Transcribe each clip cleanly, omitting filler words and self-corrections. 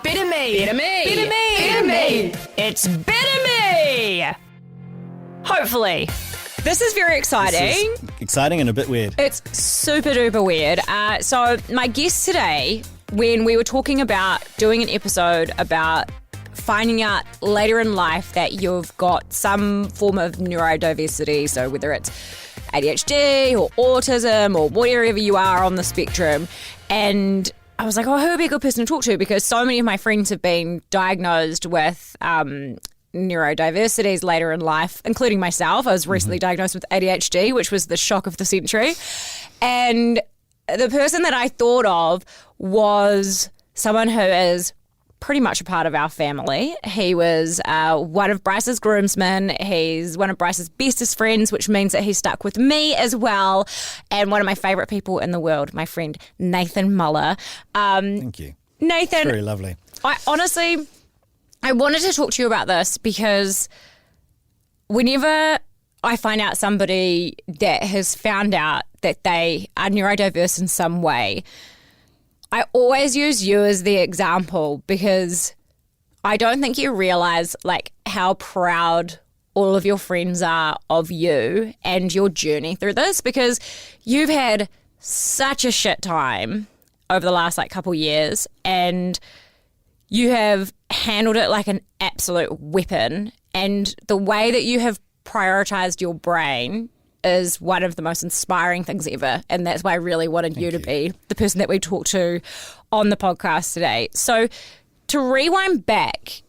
Better me. Better me. Better me. Better me. It's better me. Hopefully. This is very exciting. This is exciting and a bit weird. It's super duper weird. So my guest today, when we were talking about doing an episode about finding out later in life that you've got some form of neurodiversity, so whether it's ADHD or autism or whatever you are on the spectrum, and I was like, oh, who would be a good person to talk to? Because so many of my friends have been diagnosed with neurodiversities later in life, including myself. I was recently diagnosed with ADHD, which was the shock of the century. And the person that I thought of was someone who is pretty much a part of our family. He was one of Bryce's groomsmen. He's one of Bryce's bestest friends, which means that he's stuck with me as well. And one of my favourite people in the world, my friend Nathan Muller. Thank you. Nathan. Very lovely. I wanted to talk to you about this because whenever I find out somebody that has found out that they are neurodiverse in some way, I always use you as the example because I don't think you realise like how proud all of your friends are of you and your journey through this, because you've had such a shit time over the last couple years and you have handled it like an absolute weapon, and the way that you have prioritised your brain is one of the most inspiring things ever, and that's why I really wanted you to be the person that we talked to on the podcast today. So to rewind back,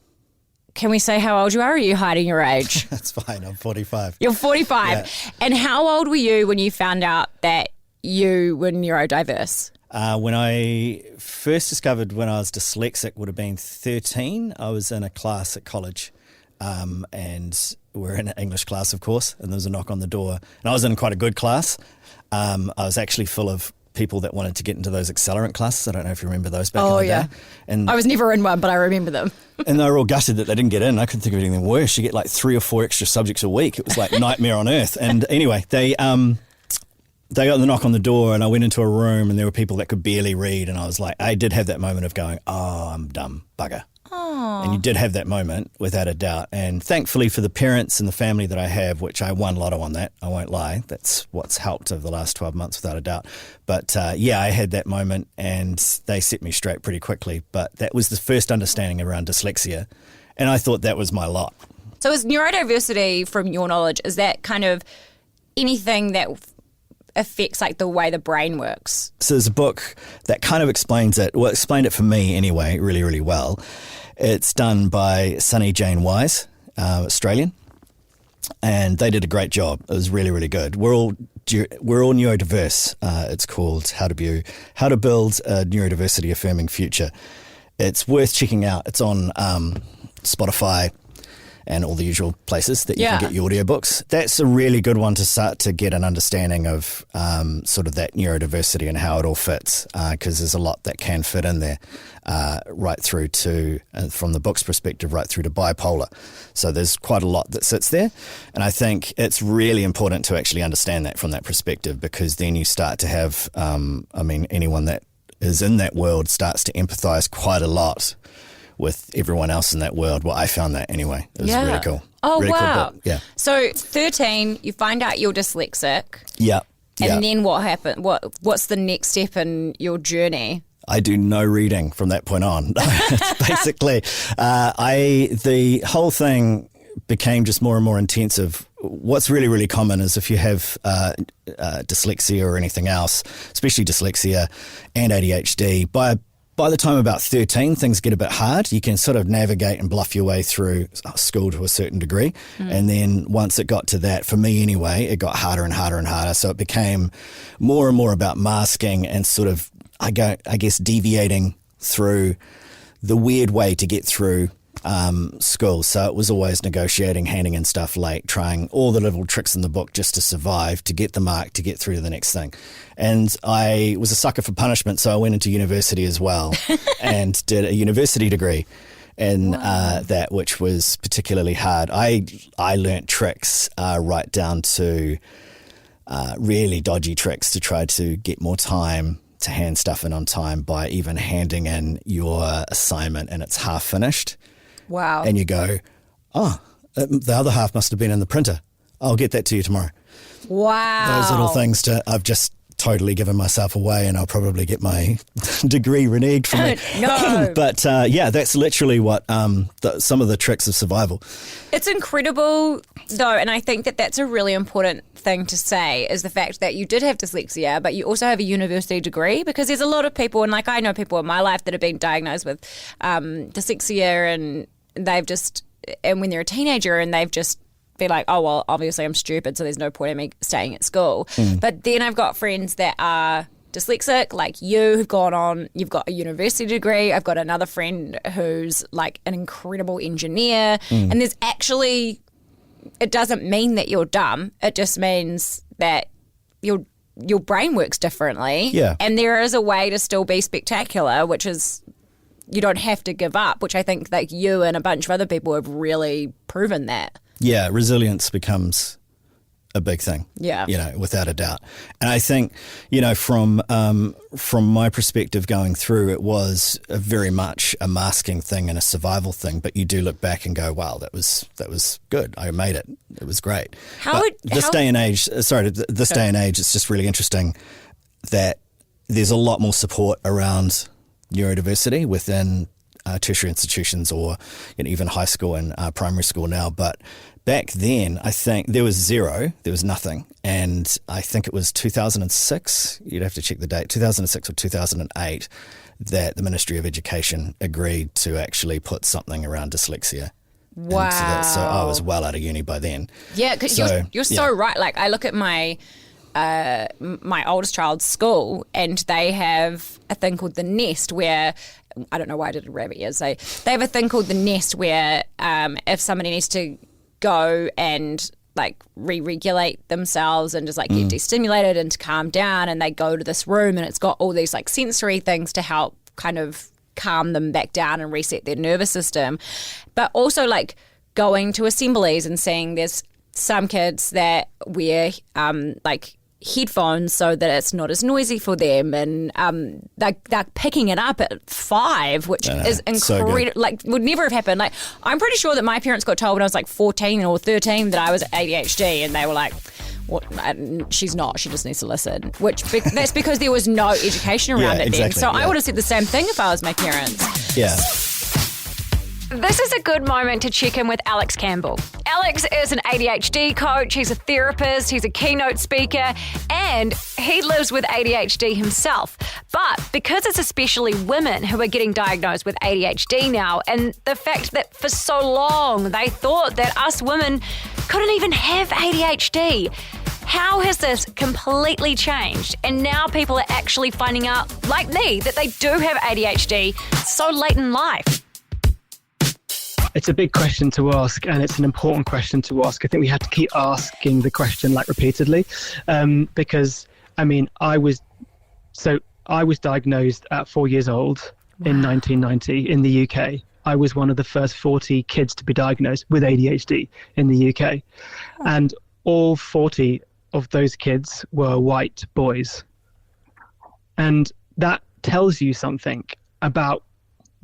can we say how old you are, or are you hiding your age? That's fine, I'm 45. You're 45. Yeah. And how old were you when you found out that you were neurodiverse? When I first discovered when I was dyslexic would have been 13. I was in a class at college and we're in an English class, of course, and there was a knock on the door. And I was in quite a good class. I was actually full of people that wanted to get into those accelerant classes. I don't know if you remember those back in the day. And I was never in one, but I remember them. And they were all gutted that they didn't get in. I couldn't think of anything worse. You get like 3 or 4 extra subjects a week. It was like nightmare on earth. And anyway, they got the knock on the door and I went into a room and there were people that could barely read, and I was like, I did have that moment of going, oh, I'm dumb, bugger. Aww. And you did have that moment without a doubt. And thankfully for the parents and the family that I have, which I won lotto on that, I won't lie, that's what's helped over the last 12 months without a doubt. But yeah, I had that moment and they set me straight pretty quickly. But that was the first understanding around dyslexia, and I thought that was my lot. So is neurodiversity, from your knowledge, is that kind of anything that affects like the way the brain works? So there's a book that kind of explains it. Well, it explained it for me anyway, really, really well. It's done by Sunny Jane Wise, Australian, and they did a great job. It was really, really good. We're all neurodiverse. It's called How to Build a Neurodiversity Affirming Future. It's worth checking out. It's on Spotify and all the usual places that you can get your audiobooks. That's a really good one to start to get an understanding of sort of that neurodiversity and how it all fits, because there's a lot that can fit in there, right through to, from the book's perspective, right through to bipolar. So there's quite a lot that sits there. And I think it's really important to actually understand that from that perspective, because then you start to have, anyone that is in that world starts to empathise quite a lot with everyone else in that world. Well, I found that anyway. It was really cool. Oh, really wow. Cool book. Yeah. So 13, you find out you're dyslexic. Yeah. And then what happened? What's the next step in your journey? I do no reading from that point on. Basically, the whole thing became just more and more intensive. What's really, really common is if you have dyslexia or anything else, especially dyslexia and ADHD, by the time about 13, things get a bit hard. You can sort of navigate and bluff your way through school to a certain degree. And then once it got to that, for me anyway, it got harder and harder and harder. So it became more and more about masking and sort of, I guess, deviating through the weird way to get through school. So it was always negotiating, handing in stuff late, trying all the little tricks in the book just to survive, to get the mark, to get through to the next thing. And I was a sucker for punishment, so I went into university as well and did a university degree in that, which was particularly hard. I learnt tricks right down to really dodgy tricks to try to get more time to hand stuff in on time by even handing in your assignment and it's half finished. Wow. And you go, oh, the other half must have been in the printer. I'll get that to you tomorrow. Wow. Those little things I've just totally given myself away, and I'll probably get my degree reneged from me. No. But that's literally what some of the tricks of survival. It's incredible, though, and I think that that's a really important thing to say, is the fact that you did have dyslexia, but you also have a university degree, because there's a lot of people, and like I know people in my life that have been diagnosed with dyslexia, and when they're a teenager, and they've just be like, oh, well, obviously I'm stupid, so there's no point in me staying at school. But then I've got friends that are dyslexic, like you, who've gone on, you've got a university degree. I've got another friend who's like an incredible engineer. And there's actually, it doesn't mean that you're dumb. It just means that your brain works differently. Yeah. And there is a way to still be spectacular, which is, you don't have to give up, which I think like you and a bunch of other people have really proven that. Yeah, resilience becomes a big thing. Yeah. Without a doubt. And I think, from my perspective going through, it was very much a masking thing and a survival thing. But you do look back and go, wow, that was good. I made it. It was great. This day and age, it's just really interesting that there's a lot more support around neurodiversity within tertiary institutions, or even high school and primary school now. But back then, I think there was zero, there was nothing. And I think it was 2006, you'd have to check the date, 2006 or 2008, that the Ministry of Education agreed to actually put something around dyslexia. Wow. So I was well out of uni by then. Yeah, because you're so right. Like, I look at my oldest child's school, and they have a thing called the Nest, where I don't know why I did rabbit ears. They have a thing called the Nest, where if somebody needs to go and like re-regulate themselves and just like get destimulated and to calm down, and they go to this room, and it's got all these like sensory things to help kind of calm them back down and reset their nervous system. But also like going to assemblies and seeing there's some kids that wear like headphones so that it's not as noisy for them, and they're picking it up at 5, which is incredible. So like, would never have happened. Like, I'm pretty sure that my parents got told when I was like 14 or 13 that I was ADHD, and they were like, "What? She's not. She just needs to listen." That's because there was no education around it then. So I would have said the same thing if I was my parents. Yeah. This is a good moment to check in with Alex Campbell. Alex is an ADHD coach, he's a therapist, he's a keynote speaker, and he lives with ADHD himself. But because it's especially women who are getting diagnosed with ADHD now, and the fact that for so long they thought that us women couldn't even have ADHD, how has this completely changed? And now people are actually finding out, like me, that they do have ADHD so late in life. It's a big question to ask, and it's an important question to ask. I think we have to keep asking the question like repeatedly, because I mean, I was diagnosed at 4 years old in 1990 in the UK. I was one of the first 40 kids to be diagnosed with ADHD in the UK, and all 40 of those kids were white boys, and that tells you something about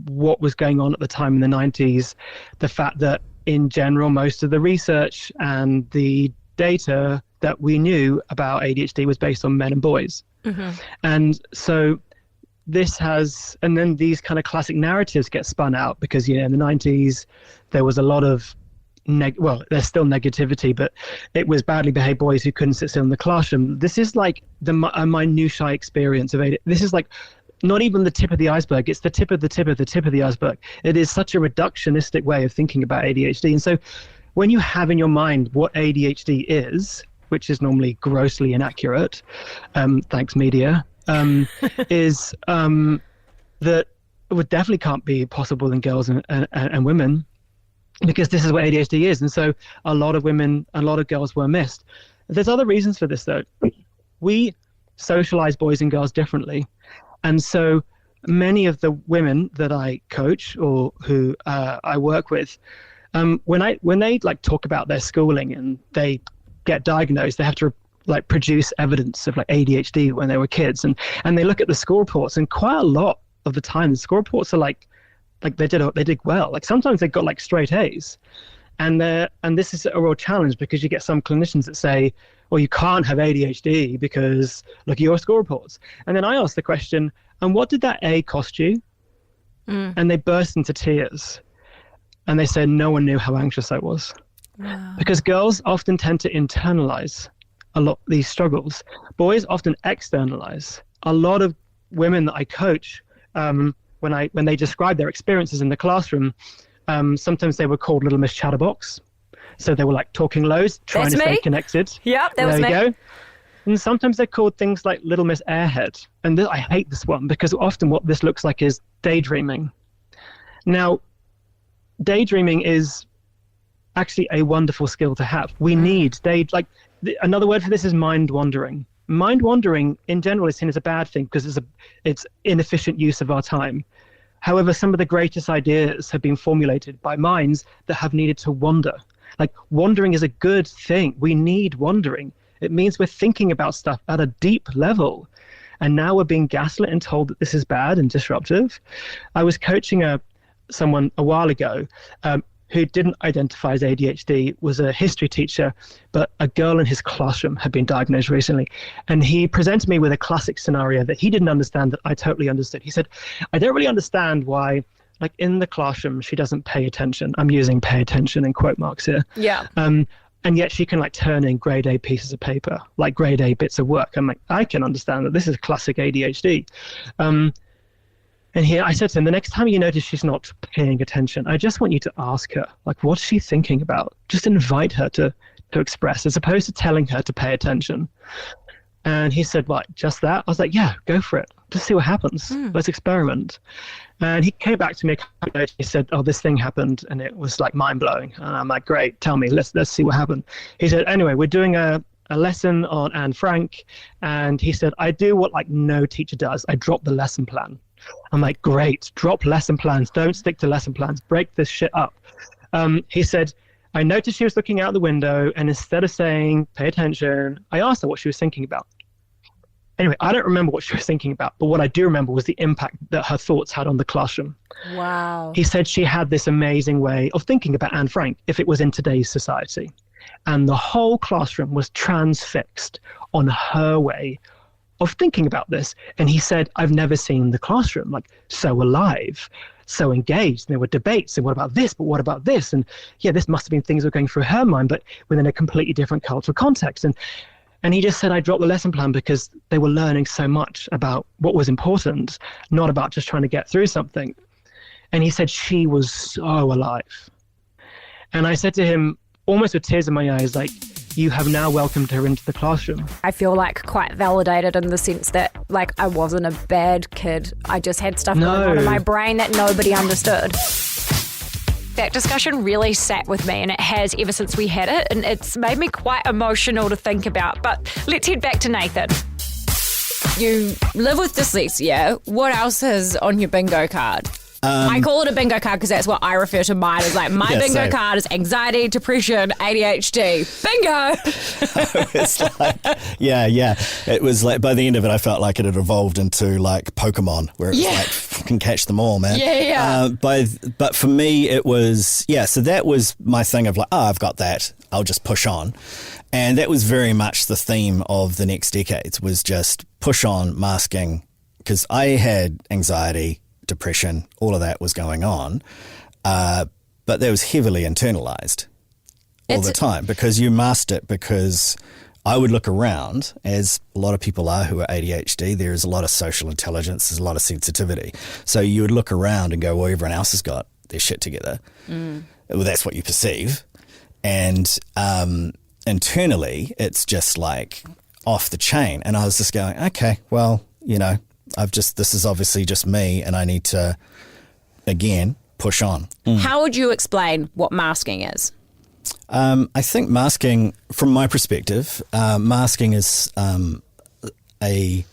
what was going on at the time in the 90s, the fact that in general most of the research and the data that we knew about ADHD was based on men and boys. And so and then these kind of classic narratives get spun out, because in the 90s there was a lot of there's still negativity, but it was badly behaved boys who couldn't sit still in the classroom. This is like a minutiae experience of ADHD. This is like not even the tip of the iceberg. It's the tip of the tip of the tip of the iceberg. It is such a reductionistic way of thinking about ADHD. And so when you have in your mind what ADHD is, which is normally grossly inaccurate, thanks media, is that it definitely can't be possible in girls and women, because this is what ADHD is. And so a lot of women, a lot of girls were missed. There's other reasons for this, though. We socialize boys and girls differently. And so many of the women that I coach or who I work with, when they like talk about their schooling and they get diagnosed, they have to like produce evidence of like ADHD when they were kids, and they look at the score reports, and quite a lot of the time the score reports are like they did well. Like sometimes they got like straight A's, and this is a real challenge because you get some clinicians that say, well, you can't have ADHD because look at your score reports. And then I ask the question, and what did that A cost you? And they burst into tears, and they said no one knew how anxious I was. Wow. Because girls often tend to internalize a lot these struggles. Boys often externalize. A lot of women that I coach, when they describe their experiences in the classroom, sometimes they were called Little Miss Chatterbox. So they were like talking loads, trying to stay connected. Yep, that was me. There you go. And sometimes they're called things like Little Miss Airhead. And I hate this one because often what this looks like is daydreaming. Now, daydreaming is actually a wonderful skill to have. We need another word for this is mind wandering. Mind wandering in general is seen as a bad thing because it's inefficient use of our time. However, some of the greatest ideas have been formulated by minds that have needed to wander. Like wandering is a good thing. We need wandering. It means we're thinking about stuff at a deep level. And now we're being gaslit and told that this is bad and disruptive. I was coaching someone a while ago who didn't identify as ADHD, was a history teacher, but a girl in his classroom had been diagnosed recently. And he presented me with a classic scenario that he didn't understand that I totally understood. He said, I don't really understand why, like in the classroom, she doesn't pay attention. I'm using pay attention in quote marks here. Yeah. And yet she can like turn in grade A pieces of paper, like grade A bits of work. I'm like, I can understand that this is classic ADHD. And here I said to him, the next time you notice she's not paying attention, I just want you to ask her, like, what's she thinking about? Just invite her to express, as opposed to telling her to pay attention. And he said, what, just that? I was like, yeah, go for it. Just see what happens. Let's experiment. And he came back to me a couple of days. He said, oh, this thing happened. And it was like mind blowing. And I'm like, great, tell me, let's see what happened. He said, anyway, we're doing a lesson on Anne Frank. And he said, I do what like no teacher does. I drop the lesson plan. I'm like, great, drop lesson plans. Don't stick to lesson plans. Break this shit up. He said, I noticed she was looking out the window, and instead of saying, pay attention, I asked her what she was thinking about. Anyway, I don't remember what she was thinking about, but what I do remember was the impact that her thoughts had on the classroom. Wow. He said she had this amazing way of thinking about Anne Frank if it was in today's society. And the whole classroom was transfixed on her way of thinking about this. And he said, I've never seen the classroom like so alive, so engaged. And there were debates, and what about this, but what about this? And yeah, this must have been things that were going through her mind, but within a completely different cultural context. And he just said, I dropped the lesson plan because they were learning so much about what was important, not about just trying to get through something. And he said she was so alive. And I said to him, almost with tears in my eyes, like, you have now welcomed her into the classroom. I feel like quite validated in the sense that like I wasn't a bad kid. I just had stuff going on in my brain that nobody understood. That discussion really sat with me, and it has ever since we had it, and it's made me quite emotional to think about. But let's head back to Nathan. You live with dyslexia. What else is on your bingo card? I call it a bingo card because that's what I refer to mine as. Like, my bingo card is anxiety, depression, ADHD. Bingo! It's like, yeah. It was like, by the end of it, I felt like it had evolved into like Pokemon, where it was like, fucking catch them all, man. Yeah. But for me, it was, so that was my thing of like, I've got that. I'll just push on. And that was very much the theme of the next decades, was just push on, masking, because I had anxiety, depression, all of that was going on, but that was heavily internalized all the time because you masked it. Because I would look around, as a lot of people are who are ADHD, there is a lot of social intelligence, there's a lot of sensitivity. So you would look around and go, well, everyone else has got their shit together. Well, that's what you perceive. And internally, it's just like off the chain. And I was just going, okay, well, this is obviously just me, and I need to, again, push on. How would you explain what masking is? I think masking, from my perspective, masking is a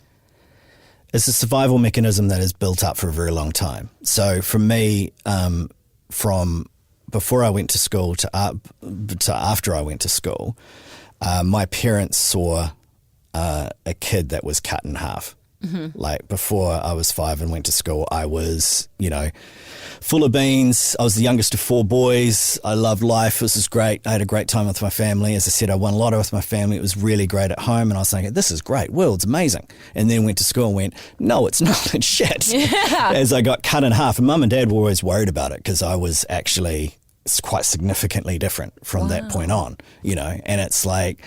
survival mechanism that is built up for a very long time. So for me, from before I went to school to after I went to school, my parents saw a kid that was cut in half. Like before I was 5 and went to school, I was, full of beans. I was the youngest of 4 boys. I loved life. This was great. I had a great time with my family. As I said, I won lotto with my family. It was really great at home. And I was thinking, this is great. World's amazing. And then went to school and went, no, it's not. It's shit. As I got cut in half. And mum and dad were always worried about it because I was actually quite significantly different from that point on, and it's like,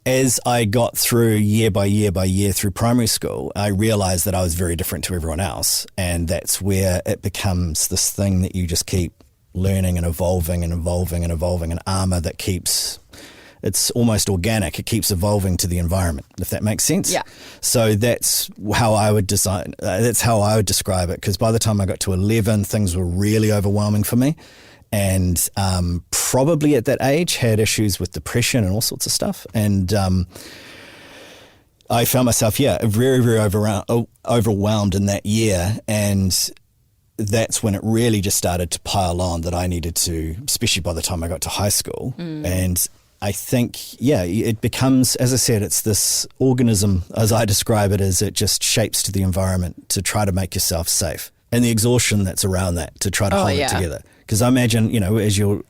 as I got through year by year through primary school, I realized that I was very different to everyone else. And that's where it becomes this thing that you just keep learning and evolving and evolving and evolving, an armor that keeps, it's almost organic. It keeps evolving to the environment, if that makes sense. Yeah. So that's how I would describe it. Because by the time I got to 11, things were really overwhelming for me. And probably at that age had issues with depression and all sorts of stuff. And I found myself, very, very overwhelmed in that year. And that's when it really just started to pile on that I needed to, especially by the time I got to high school. And I think, it becomes, as I said, it's this organism, as I describe it, as it just shapes to the environment to try to make yourself safe. And the exhaustion that's around that to try to hold it together. Because I imagine, as you're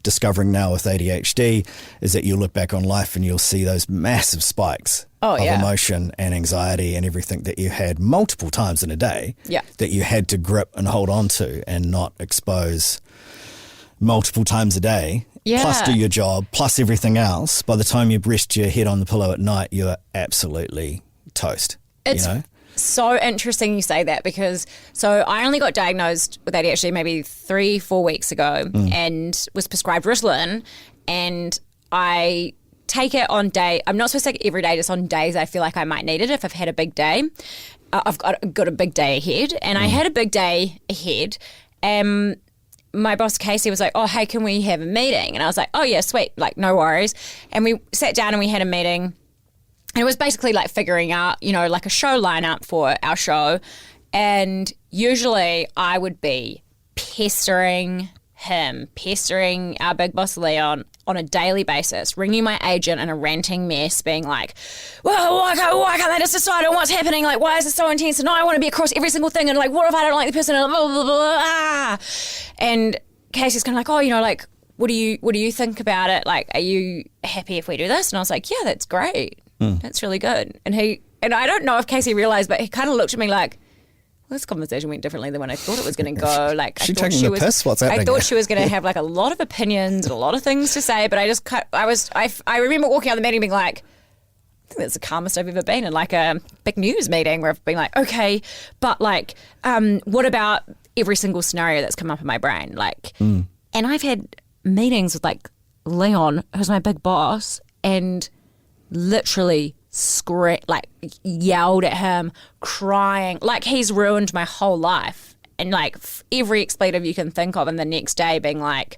discovering now with ADHD, is that you'll look back on life and you'll see those massive spikes of emotion and anxiety and everything that you had multiple times in a day that you had to grip and hold on to and not expose multiple times a day, plus do your job, plus everything else. By the time you rest your head on the pillow at night, you're absolutely toast. It's so interesting you say that because I only got diagnosed with ADHD maybe 3-4 weeks ago and was prescribed Ritalin, and I take it on I'm not supposed to take it every day, just on days I feel like I might need it if I've had a big day. I've got a big day ahead, and I had a big day ahead. My boss Casey was like, oh, hey, can we have a meeting? And I was like, oh yeah, sweet, like no worries. And we sat down and we had a meeting. And it was basically like figuring out, like a show lineup for our show. And usually I would be pestering our big boss Leon on a daily basis, ringing my agent in a ranting mess, being like, well, why can't they just decide on what's happening? Like, why is it so intense? And I want to be across every single thing. And like, what if I don't like the person? And blah, blah, blah, blah. And Casey's kind of like, oh, like, what do you think about it? Like, are you happy if we do this? And I was like, yeah, that's great. That's really good. And I don't know if Casey realised, but he kind of looked at me like, well, this conversation went differently than when I thought it was going to go. Like, I thought she was going to have like a lot of opinions and a lot of things to say, but I remember walking out of the meeting being like, I think that's the calmest I've ever been in like a big news meeting where I've been like, okay, but like, what about every single scenario that's come up in my brain? Like, and I've had meetings with like Leon, who's my big boss, and literally yelled at him, crying, like he's ruined my whole life, and like every expletive you can think of, and the next day being like,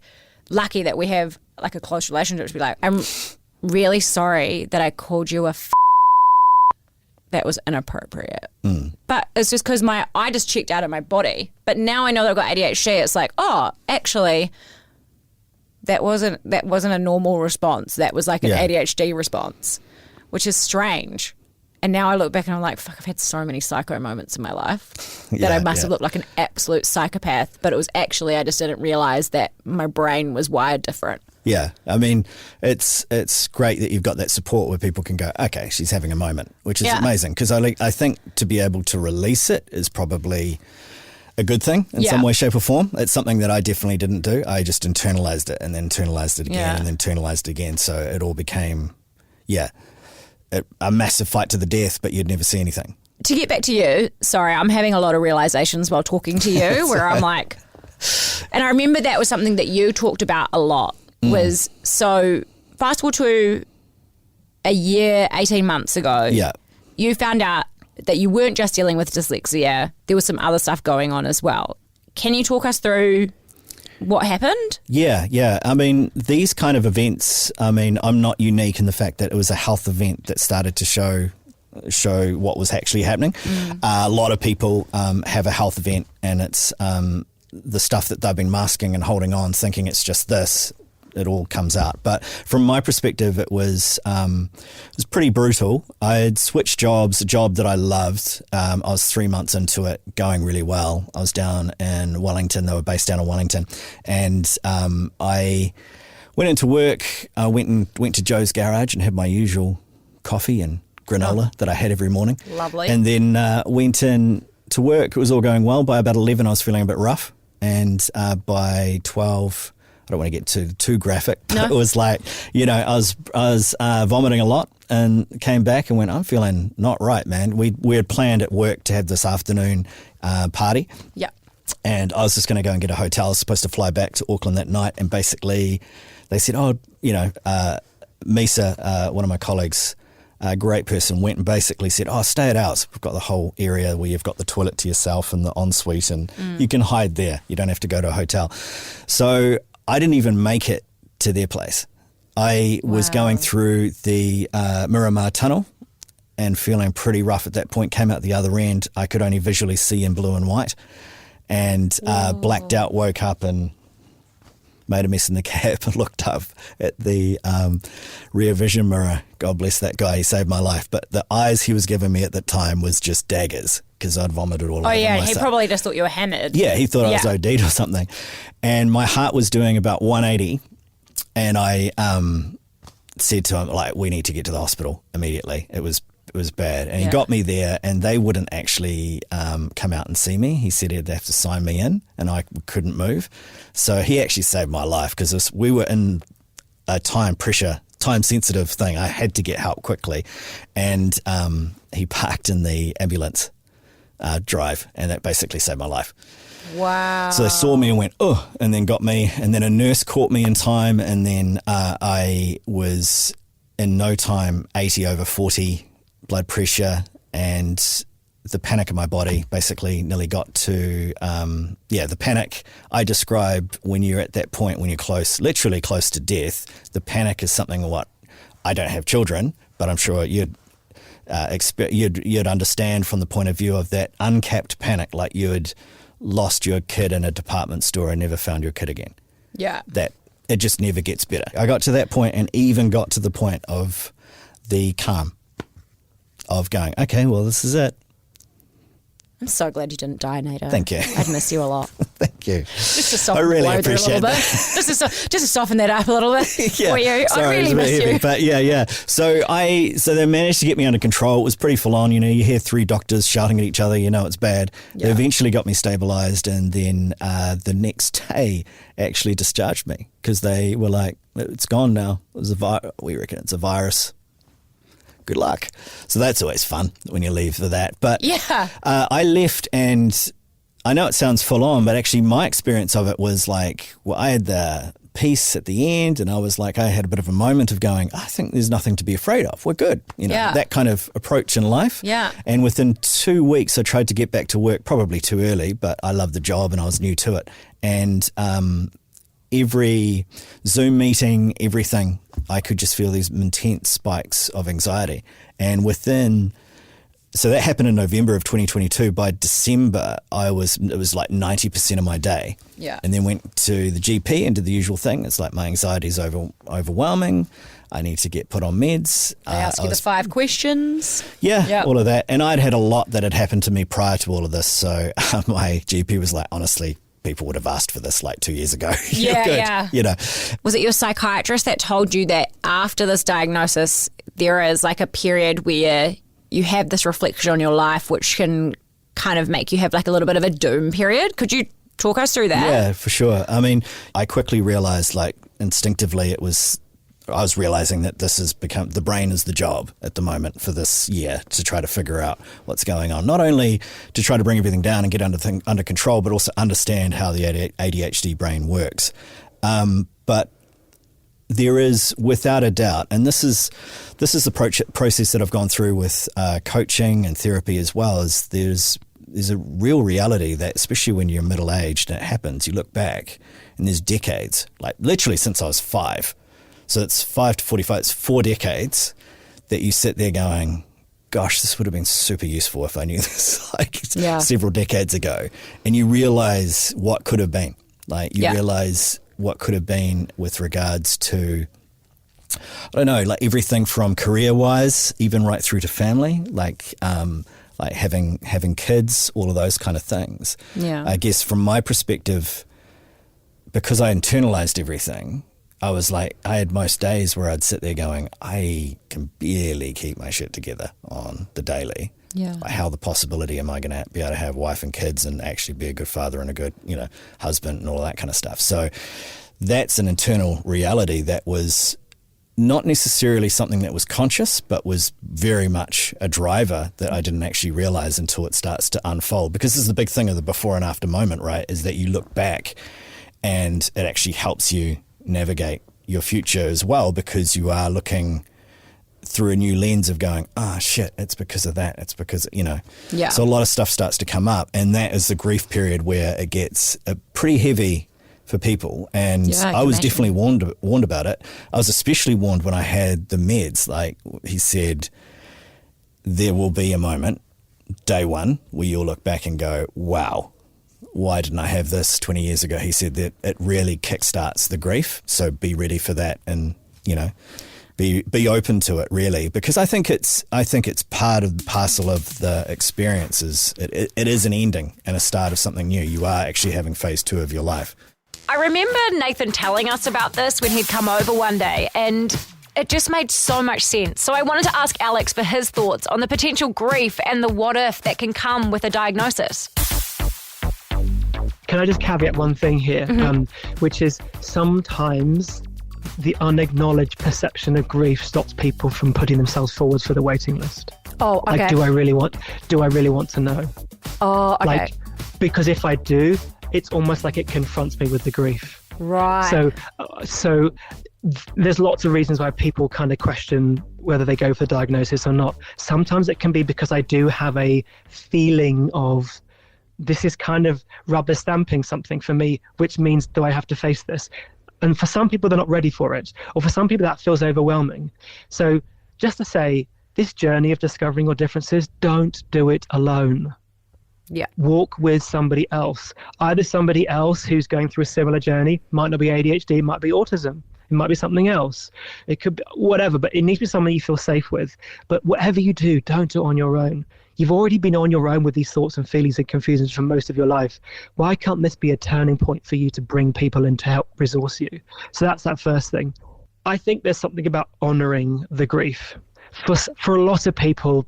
lucky that we have like a close relationship to be like, I'm really sorry that I called you a that was inappropriate. But it's just because I just checked out of my body. But now I know that I've got ADHD, it's like, oh, actually that wasn't a normal response. That was like an ADHD response, which is strange. And now I look back and I'm like, fuck, I've had so many psycho moments in my life that I must have looked like an absolute psychopath. But it was actually, I just didn't realise that my brain was wired different. Yeah. I mean, it's great that you've got that support where people can go, okay, she's having a moment, which is amazing. Because I think to be able to release it is probably a good thing in some way, shape or form. It's something that I definitely didn't do. I just internalized it and then internalized it again and then internalized it again. So it all became, a massive fight to the death, but you'd never see anything. To get back to you, sorry, I'm having a lot of realizations while talking to you where I'm like, and I remember that was something that you talked about a lot was, so fast forward to a year, 18 months ago, you found out that you weren't just dealing with dyslexia, there was some other stuff going on as well. Can you talk us through what happened? Yeah. I mean, these kind of events, I'm not unique in the fact that it was a health event that started to show what was actually happening. A lot of people have a health event and it's the stuff that they've been masking and holding on, thinking it's just this, it all comes out. But from my perspective, it was pretty brutal. I had switched jobs, a job that I loved. I was 3 months into it, going really well. I was down in Wellington. They were based down in Wellington. And I went into work. I went to Joe's garage and had my usual coffee and granola that I had every morning. Lovely. And then went in to work. It was all going well. By about 11, I was feeling a bit rough. And by 12, I don't want to get too graphic, but it was like, I was vomiting a lot, and came back and went, I'm feeling not right, man. We had planned at work to have this afternoon party. Yeah. And I was just going to go and get a hotel. I was supposed to fly back to Auckland that night. And basically they said, Misa, one of my colleagues, a great person, went and basically said, stay at ours. We've got the whole area where you've got the toilet to yourself and the ensuite, and you can hide there. You don't have to go to a hotel. So I didn't even make it to their place. I was going through the Miramar Tunnel and feeling pretty rough at that point. Came out the other end. I could only visually see in blue and white, and blacked out, woke up and made a mess in the cab and looked up at the rear vision mirror. God bless that guy, he saved my life. But the eyes he was giving me at the time was just daggers, because I'd vomited all over myself. He probably just thought you were hammered. Yeah, he thought I was OD'd or something. And my heart was doing about 180, and I said to him, we need to get to the hospital immediately. It was bad. And he got me there, and they wouldn't actually come out and see me. He said he'd have to sign me in, and I couldn't move. So he actually saved my life, because we were in a time-sensitive thing. I had to get help quickly. And he parked in the ambulance drive, and that basically saved my life. Wow. So they saw me and went, oh, and then got me. And then a nurse caught me in time, and then I was in no time 80/40 blood pressure, and the panic in my body basically nearly got to, the panic I describe when you're at that point, when you're literally close to death. The panic is something I don't have children, but I'm sure you'd understand from the point of view of that uncapped panic, like you had lost your kid in a department store and never found your kid again. Yeah. That it just never gets better. I got to that point, and even got to the point of the calm of going, okay, well, this is it. I'm so glad you didn't die, Nato. Thank you. I'd miss you a lot. Thank you. Just to soften I really the blow through a appreciate little bit. that. Just to soften that up a little bit for you. Sorry, I really it's a bit miss heavy, you. but yeah. So they managed to get me under control. It was pretty full on. You hear 3 doctors shouting at each other. It's bad. Yeah. They eventually got me stabilized, and then the next day actually discharged me, because they were like, it's gone now. It was we reckon it's a virus. Good luck. So that's always fun when you leave for that. But I left, and I know it sounds full on, but actually my experience of it was like, I had the peace at the end, and I was like, I had a bit of a moment of going, I think there's nothing to be afraid of. We're good. That kind of approach in life. Yeah. And within 2 weeks, I tried to get back to work, probably too early, but I loved the job and I was new to it. And every Zoom meeting, everything, I could just feel these intense spikes of anxiety. And so that happened in November of 2022. By December, it was like 90% of my day. Yeah. And then went to the GP and did the usual thing. It's like, my anxiety is overwhelming. I need to get put on meds. They ask you the 5 questions. Yeah, all of that. And I'd had a lot that had happened to me prior to all of this. So my GP was like, honestly, people would have asked for this like 2 years ago. Yeah. Was it your psychiatrist that told you that after this diagnosis, there is like a period where you have this reflection on your life, which can kind of make you have like a little bit of a doom period? Could you talk us through that? Yeah, for sure. I mean, I quickly realized, like instinctively, I was realizing that this has become, the brain is the job at the moment for this year, to try to figure out what's going on. Not only to try to bring everything down and get under control, but also understand how the ADHD brain works. But there is, without a doubt, and this is the process that I've gone through with coaching and therapy as well, is there's a real reality that, especially when you're middle-aged and it happens, you look back and there's decades, like literally since I was 5. So it's 5 to 45, it's 4 decades that you sit there going, gosh, this would have been super useful if I knew this several decades ago. And you realize what could have been. Like you realize what could have been with regards to, I don't know, like everything from career-wise, even right through to family, like having kids, all of those kind of things. Yeah. I guess from my perspective, because I internalized everything, I was like, I had most days where I'd sit there going, I can barely keep my shit together on the daily. Yeah. Like, how the possibility am I going to be able to have wife and kids and actually be a good father and a good, husband and all that kind of stuff. So that's an internal reality that was not necessarily something that was conscious, but was very much a driver that I didn't actually realize until it starts to unfold. Because this is the big thing of the before and after moment, right? Is that you look back and it actually helps you navigate your future as well, because you are looking through a new lens of going, shit, it's because of that. It's because, Yeah. So a lot of stuff starts to come up, and that is the grief period where it gets pretty heavy for people. And Yeah, I was imagine. definitely warned about it. I was especially warned when I had the meds. Like he said, there will be a moment, day one, where you'll look back and go, wow, why didn't I have this 20 years ago? He said that it really kickstarts the grief. So be ready for that, and, be open to it, really, because I think it's part of the parcel of the experiences. It is an ending and a start of something new. You are actually having phase 2 of your life. I remember Nathan telling us about this when he'd come over one day, and it just made so much sense. So I wanted to ask Alex for his thoughts on the potential grief and the what if that can come with a diagnosis. Can I just caveat one thing here, which is sometimes the unacknowledged perception of grief stops people from putting themselves forward for the waiting list. Oh, okay. Like, do I really want to know? Oh, okay. Like, because if I do, it's almost like it confronts me with the grief. Right. So there's lots of reasons why people kind of question whether they go for the diagnosis or not. Sometimes it can be because I do have a feeling of, this is kind of rubber stamping something for me, which means, do I have to face this? And for some people, they're not ready for it. Or for some people, that feels overwhelming. So just to say, this journey of discovering your differences, don't do it alone. Yeah. Walk with somebody else. Either somebody else who's going through a similar journey, might not be ADHD, it might be autism. It might be something else. It could be whatever, but it needs to be someone you feel safe with. But whatever you do, don't do it on your own. You've already been on your own with these thoughts and feelings and confusions for most of your life. Why can't this be a turning point for you to bring people in to help resource you? So that's that first thing. I think there's something about honoring the grief. For a lot of people,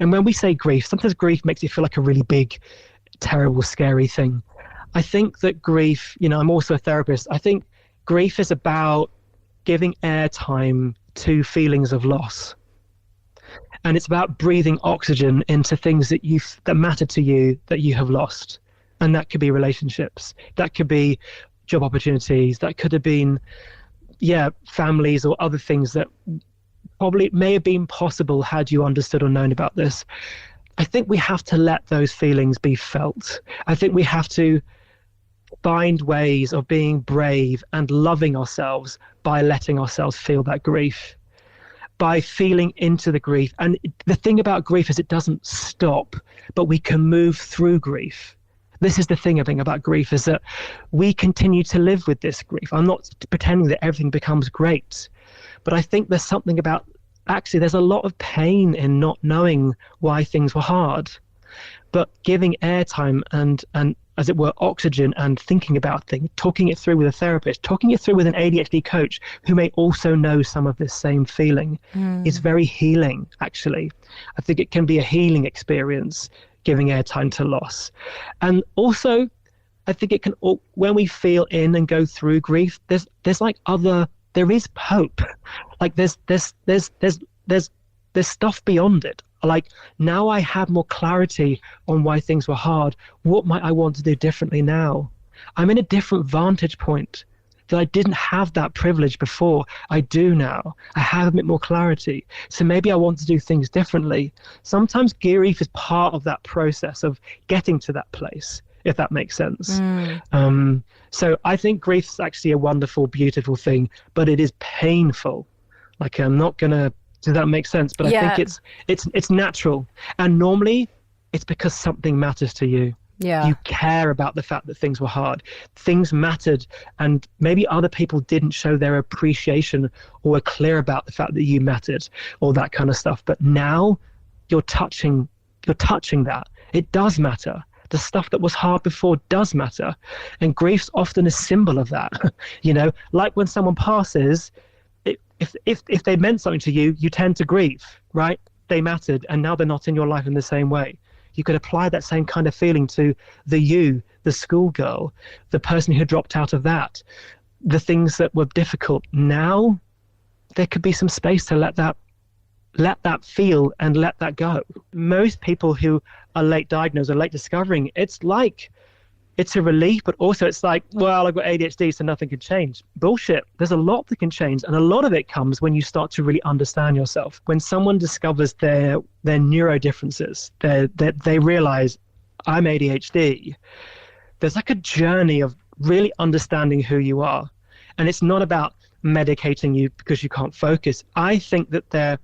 and when we say grief, sometimes grief makes it feel like a really big, terrible, scary thing. I think that grief, I'm also a therapist. I think grief is about giving airtime to feelings of loss. And it's about breathing oxygen into things that matter to you that you have lost. And that could be relationships. That could be job opportunities. That could have been, families or other things that probably may have been possible had you understood or known about this. I think we have to let those feelings be felt. I think we have to find ways of being brave and loving ourselves by letting ourselves feel that grief, by feeling into the grief. And the thing about grief is it doesn't stop, but we can move through grief. This is the thing I think about grief, is that we continue to live with this grief. I'm not pretending that everything becomes great, but I think there's something about, actually, there's a lot of pain in not knowing why things were hard, but giving airtime and as it were, oxygen, and thinking about things, talking it through with a therapist, talking it through with an ADHD coach who may also know some of this same feeling is very healing, actually. I think it can be a healing experience, giving airtime to loss. And also, I think it can, when we feel in and go through grief, there is hope. Like there's stuff beyond it. Like, now I have more clarity on why things were hard. What might I want to do differently now? I'm in a different vantage point that I didn't have that privilege before. I do now. I have a bit more clarity. So maybe I want to do things differently. Sometimes grief is part of that process of getting to that place, if that makes sense. So I think grief is actually a wonderful, beautiful thing, but it is painful. Like, I'm not going to, does that make sense? But I think it's natural. And normally it's because something matters to you. Yeah. You care about the fact that things were hard. Things mattered, and maybe other people didn't show their appreciation or were clear about the fact that you mattered, or that kind of stuff. But now you're touching that. It does matter. The stuff that was hard before does matter. And grief's often a symbol of that. Like when someone passes, if they meant something to you, you tend to grieve, right? They mattered, and now they're not in your life in the same way. You could apply that same kind of feeling to the schoolgirl, the person who dropped out of that, the things that were difficult. Now there could be some space to let that feel and let that go. Most people who are late diagnosed or late discovering, it's a relief, but also it's like, well, I've got ADHD, so nothing can change. Bullshit. There's a lot that can change, and a lot of it comes when you start to really understand yourself. When someone discovers their neurodifferences, they realize, I'm ADHD. There's like a journey of really understanding who you are, and it's not about medicating you because you can't focus. I think that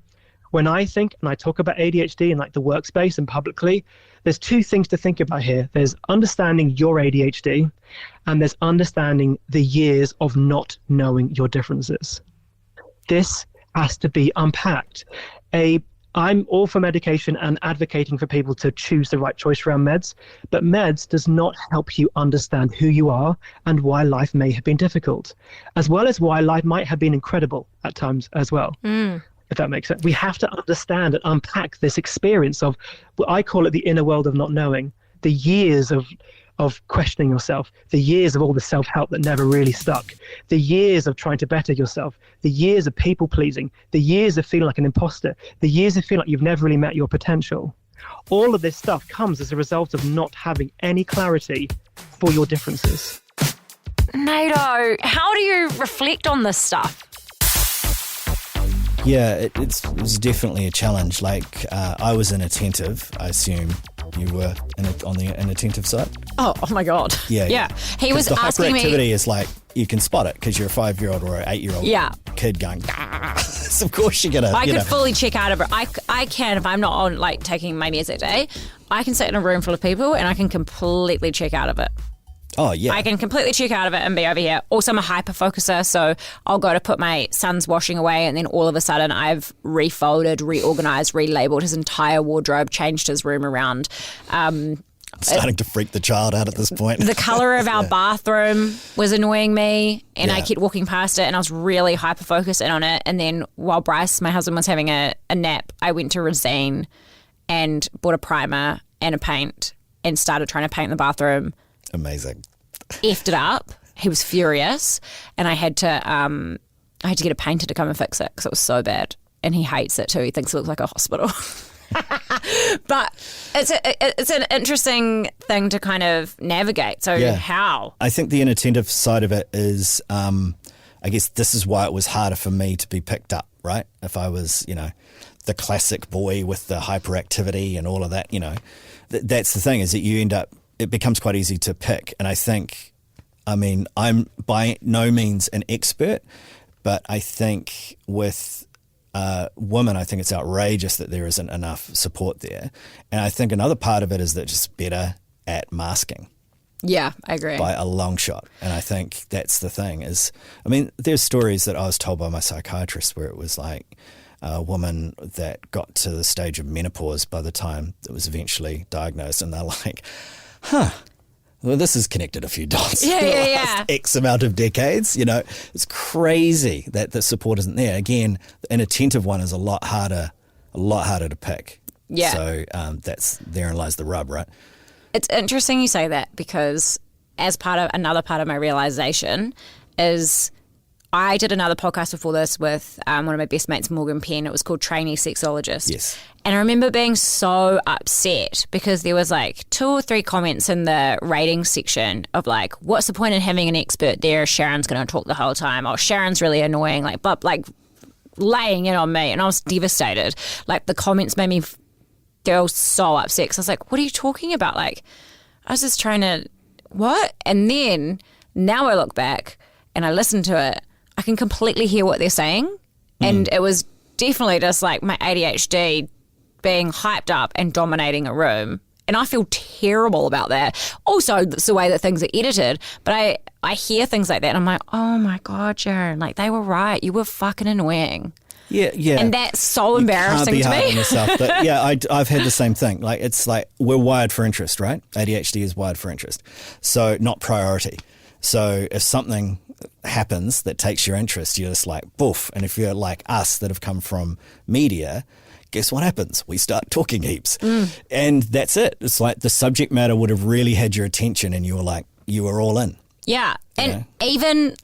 when I think and I talk about ADHD in like the workspace and publicly, there's two things to think about here. There's understanding your ADHD, and there's understanding the years of not knowing your differences. This has to be unpacked. I'm all for medication and advocating for people to choose the right choice around meds, but meds does not help you understand who you are and why life may have been difficult, as well as why life might have been incredible at times as well. If that makes sense. We have to understand and unpack this experience of what I call it the inner world of not knowing, the years of questioning yourself, the years of all the self-help that never really stuck, the years of trying to better yourself, the years of people pleasing, the years of feeling like an imposter, the years of feeling like you've never really met your potential. All of this stuff comes as a result of not having any clarity for your differences. Nato, how do you reflect on this stuff? Yeah, it's definitely a challenge. Like, I was inattentive. I assume you were on the inattentive side? Oh my God. Yeah. He was asking me. The hyperactivity is like, you can spot it because you're a 5-year-old or an 8-year-old kid going, so of course you're going to, I could fully check out of it. I can, if I'm not on like taking my meds that day, I can sit in a room full of people and I can completely check out of it. Oh, yeah. I can completely check out of it and be over here. Also, I'm a hyper focuser, so I'll go to put my son's washing away and then all of a sudden I've refolded, reorganized, relabeled his entire wardrobe, changed his room around. Starting to freak the child out at this point. The colour of our bathroom was annoying me, and I kept walking past it and I was really hyper focused in on it. And then while Bryce, my husband, was having a nap, I went to Rosine and bought a primer and a paint and started trying to paint the bathroom. Amazing. Effed it up. He was furious, and I had to get a painter to come and fix it because it was so bad. And he hates it too. He thinks it looks like a hospital. But it's an interesting thing to kind of navigate. So how? I think the inattentive side of it is, I guess this is why it was harder for me to be picked up, right? If I was, the classic boy with the hyperactivity and all of that, that's the thing, is that you end up, it becomes quite easy to pick. And I think, I'm by no means an expert, but I think with women, I think it's outrageous that there isn't enough support there. And I think another part of it is that just better at masking. Yeah, I agree. By a long shot. And I think that's the thing is, there's stories that I was told by my psychiatrist where it was like a woman that got to the stage of menopause by the time it was eventually diagnosed, and they're like, well, this has connected a few dots for the last X amount of decades. It's crazy that the support isn't there. Again, the inattentive one is a lot harder to pick. Yeah. So therein lies the rub, right? It's interesting you say that, because as another part of my realization is I did another podcast before this with one of my best mates, Morgan Penn. It was called Trainee Sexologist. Yes. And I remember being so upset because there was like 2 or 3 comments in the ratings section of like, what's the point in having an expert there? Sharon's going to talk the whole time. Oh, Sharon's really annoying. But laying it on me. And I was devastated. Like, the comments made me feel so upset because I was like, what are you talking about? Like, I was just trying to, what? And then now I look back and I listen to it. I can completely hear what they're saying. And it was definitely just like my ADHD being hyped up and dominating a room And I feel terrible about that. Also, it's the way that things are edited. But I hear things like that and I'm like, oh my God, Sharon, like they were right. You were fucking annoying. Yeah. And that's so embarrassing you can't be to hard me. on yourself. But yeah, I've had the same thing. Like, it's like we're wired for interest, right? ADHD is wired for interest. So not priority. So if something happens that takes your interest, you're just like, boof. And if you're like us that have come from media, guess what happens? We start talking heaps. And that's it. It's like the subject matter would have really had your attention and you were all in. Yeah. And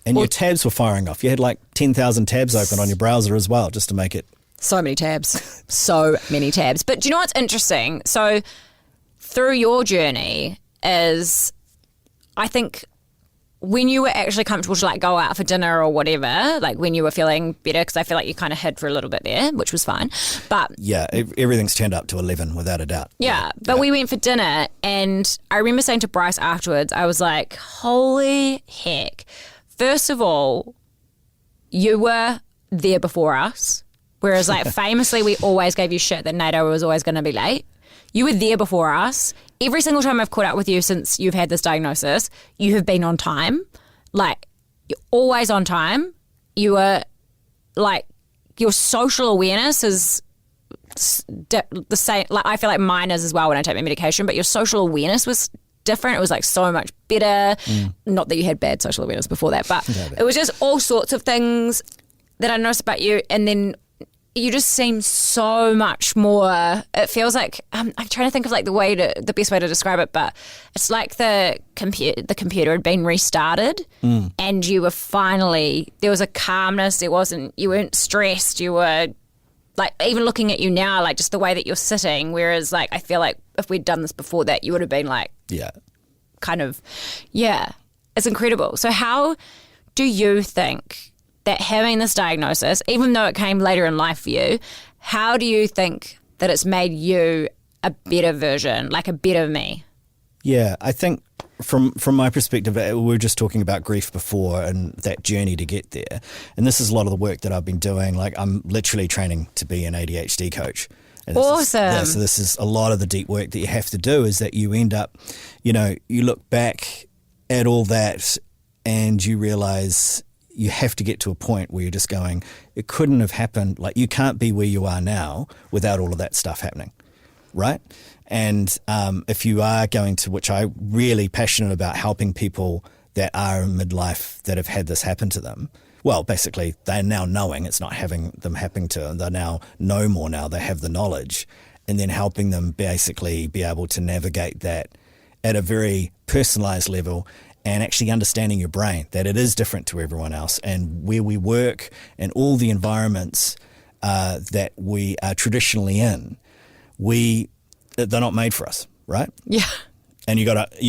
your tabs were firing off. You had like 10,000 tabs open on your browser as well, just to make it. So many tabs. So many tabs. But do you know what's interesting? So through your journey is, I think, when you were actually comfortable to like go out for dinner or whatever, like when you were feeling better, because I feel like you kind of hid for a little bit there, which was fine. But yeah, everything's turned up to 11 without a doubt. Yeah, but we went for dinner and I remember saying to Bryce afterwards, I was like, holy heck. First of all, you were there before us, whereas like famously we always gave you shit that NATO was always going to be late. You were there before us. Every single time I've caught up with you since you've had this diagnosis, you have been on time. Like, you're always on time. You were, like, your social awareness is the same. Like, I feel like mine is as well when I take my medication, but your social awareness was different. It was, like, so much better. Not that you had bad social awareness before that, but it was just all sorts of things that I noticed about you. And then you just seem so much more. It feels like I'm trying to think of like the best way to describe it, but it's like the computer had been restarted, and you were finally, there was a calmness. You weren't stressed. You were like, even looking at you now, like just the way that you're sitting. Whereas like I feel like if we'd done this before that, you would have been like, it's incredible. So how do you think that having this diagnosis, even though it came later in life for you, how do you think that it's made you a better version, like a better me? Yeah, I think from my perspective, we were just talking about grief before and that journey to get there. And this is a lot of the work that I've been doing. Like, I'm literally training to be an ADHD coach. And awesome. So this is a lot of the deep work that you have to do, is that you end up, you look back at all that and you realize you have to get to a point where you're just going, it couldn't have happened. Like, you can't be where you are now without all of that stuff happening, right? And if you are going to, which I'm really passionate about, helping people that are in midlife that have had this happen to them, well, basically they're now knowing it's not having them happen to them. They now know more now. They have the knowledge, and then helping them basically be able to navigate that at a very personalized level, and actually understanding your brain, that it is different to everyone else, and where we work and all the environments that we are traditionally in, they're not made for us, right? Yeah. And you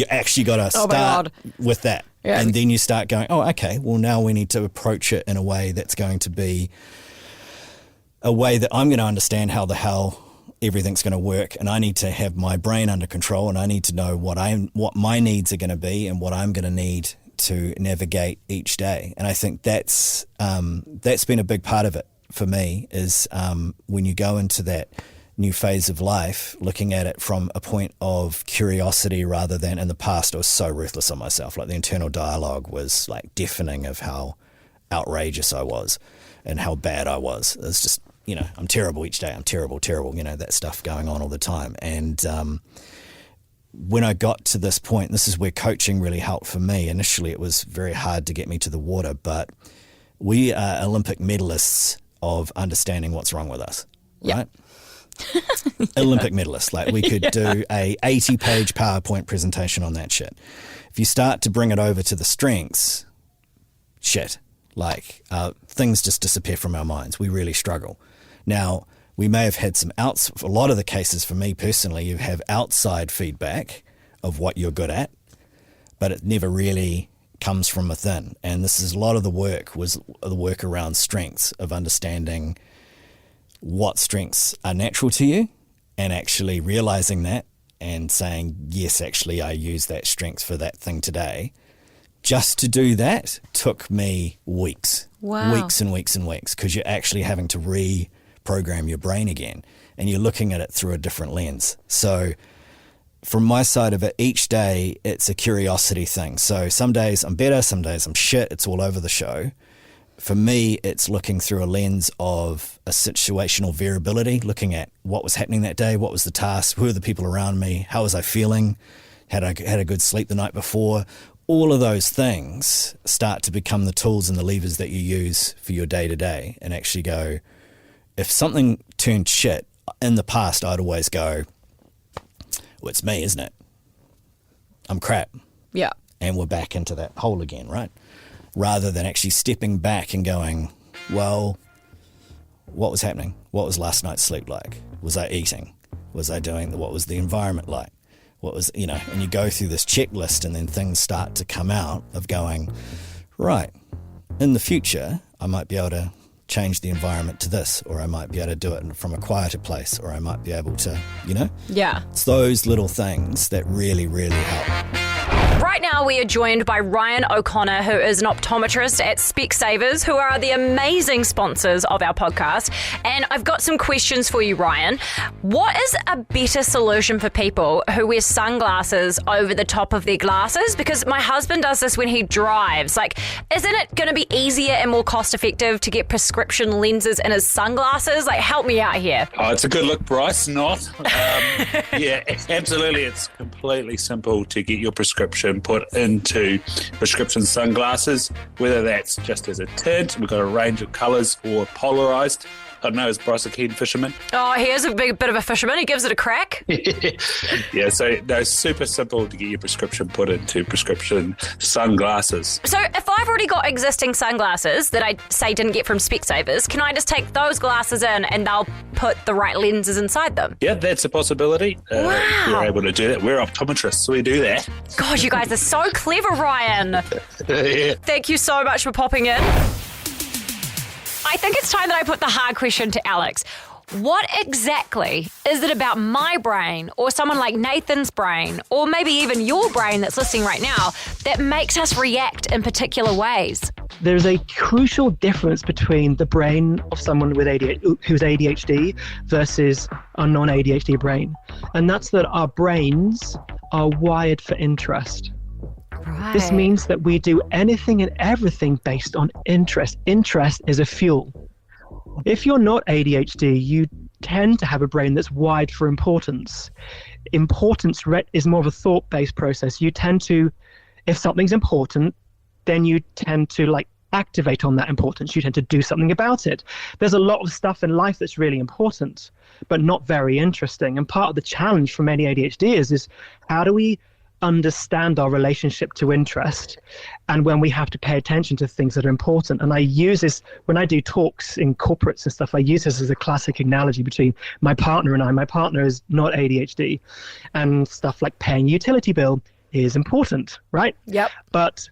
actually gotta start with that. Yeah. And then you start going, oh, okay, well, now we need to approach it in a way that's going to be a way that I'm going to understand how the hell everything's going to work, and I need to have my brain under control, and I need to know what my needs are going to be and what I'm going to need to navigate each day. And I think that's been a big part of it for me, is when you go into that new phase of life, looking at it from a point of curiosity rather than, in the past I was so ruthless on myself. Like, the internal dialogue was like deafening of how outrageous I was and how bad I was. It's just, I'm terrible each day. I'm terrible, that stuff going on all the time. And when I got to this point, this is where coaching really helped for me. Initially, it was very hard to get me to the water, but we are Olympic medalists of understanding what's wrong with us, right? Olympic medalists. Like, we could do a 80-page PowerPoint presentation on that shit. If you start to bring it over to the strengths, things just disappear from our minds. We really struggle. Now, we may have had a lot of the cases for me personally, you have outside feedback of what you're good at, but it never really comes from within. And this is a lot of the work, was the work around strengths, of understanding what strengths are natural to you, and actually realizing that and saying, yes, actually I use that strength for that thing today. Just to do that took me weeks. Wow. Weeks and weeks and weeks, because you're actually having to reprogram your brain again, and you're looking at it through a different lens. So from my side of it, each day it's a curiosity thing. So some days I'm better, some days I'm shit, it's all over the show. For me, it's looking through a lens of a situational variability, looking at what was happening that day, what was the task, who are the people around me, how was I feeling, had I had a good sleep the night before. All of those things start to become the tools and the levers that you use for your day-to-day, and actually go, if something turned shit, in the past I'd always go, well, it's me, isn't it? I'm crap. Yeah. And we're back into that hole again, right? Rather than actually stepping back and going, well, what was happening? What was last night's sleep like? Was I eating? Was I doing, what was the environment like? What was, and you go through this checklist, and then things start to come out of going, right, in the future, I might be able to change the environment to this, or I might be able to do it from a quieter place, or I might be able to, Yeah. It's those little things that really, really help. Right now, we are joined by Ryan O'Connor, who is an optometrist at Specsavers, who are the amazing sponsors of our podcast. And I've got some questions for you, Ryan. What is a better solution for people who wear sunglasses over the top of their glasses? Because my husband does this when he drives. Like, isn't it going to be easier and more cost-effective to get prescription lenses in his sunglasses? Like, help me out here. Oh, it's a good look, Bryce. Not. Yeah, absolutely. It's completely simple to get your prescription put into prescription sunglasses, whether that's just as a tint, we've got a range of colours, or polarised. I don't know, is Bryce a keen fisherman? Oh, he is a bit of a fisherman. He gives it a crack. Yeah, so no, super simple to get your prescription put into prescription sunglasses. So if I've already got existing sunglasses that I say didn't get from Specsavers, can I just take those glasses in and they'll put the right lenses inside them? Yeah, that's a possibility. Wow. We're able to do that. We're optometrists, so we do that. God, you guys are so clever, Ryan. Yeah. Thank you so much for popping in. I think it's time that I put the hard question to Alex. What exactly is it about my brain, or someone like Nathan's brain, or maybe even your brain that's listening right now, that makes us react in particular ways? There's a crucial difference between the brain of someone with who's ADHD versus a non-ADHD brain. And that's that our brains are wired for interest. Right. This means that we do anything and everything based on interest. Interest is a fuel. If you're not ADHD, you tend to have a brain that's wired for importance. Importance is more of a thought-based process. You tend to, if something's important, then you tend to activate on that importance. You tend to do something about it. There's a lot of stuff in life that's really important, but not very interesting. And part of the challenge for many ADHDers is how do we understand our relationship to interest, and when we have to pay attention to things that are important. And I use this when I do talks in corporates and stuff. I use this as a classic analogy between my partner and I. My partner is not ADHD, and stuff like paying utility bill is important, right? Yep. But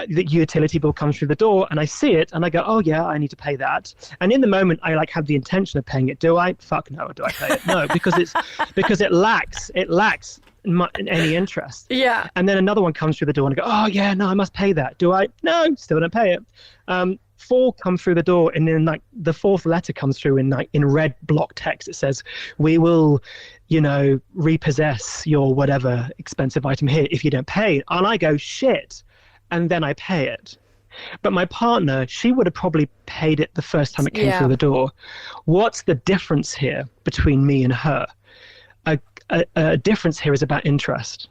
the utility bill comes through the door and I see it and I go, oh yeah, I need to pay that. And in the moment I have the intention of paying it. Do I? Fuck no. Do I pay it? No, because it lacks any interest. Yeah. And then another one comes through the door and I go, oh yeah, no, I must pay that. Do I? No, still don't pay it. 4 come through the door, and then the 4th letter comes through in red block text. It says, we will, repossess your whatever expensive item here if you don't pay it. And I go, shit. And then I pay it. But my partner, she would have probably paid it the first time it came through the door. What's the difference here between me and her? A difference here is about interest,